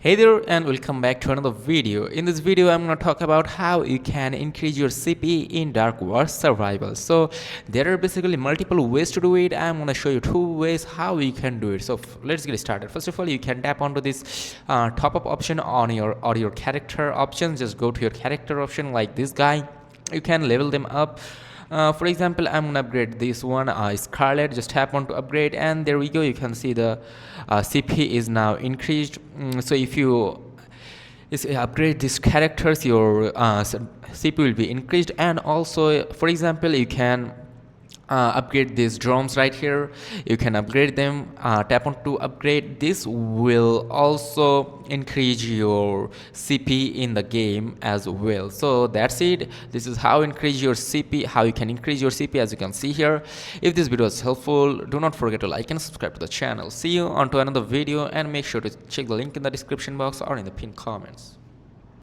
Hey there and welcome back to another video. In this video I'm going to talk about how you can increase your CP in Dark War Survival. So there are basically multiple ways to do it. I'm going to show you two ways how you can do it. So let's get started. First of all, you can tap onto this top up option on your character options. Just go to your character option like this guy. You can level them up. For example, I'm gonna upgrade this one, Scarlet. Just tap on to upgrade and there we go. You can see the CP is now increased. So if you upgrade these characters, your CP will be increased. And also, for example, you can upgrade these drones right here. You can upgrade them. Tap on to upgrade. This will also increase your CP in the game as well. So that's it. This is how increase your CP, how you can increase your CP, as you can see here. If this video is helpful, do not forget to like and subscribe to the channel. See you on to another video and make sure to check the link in the description box or in the pinned comments.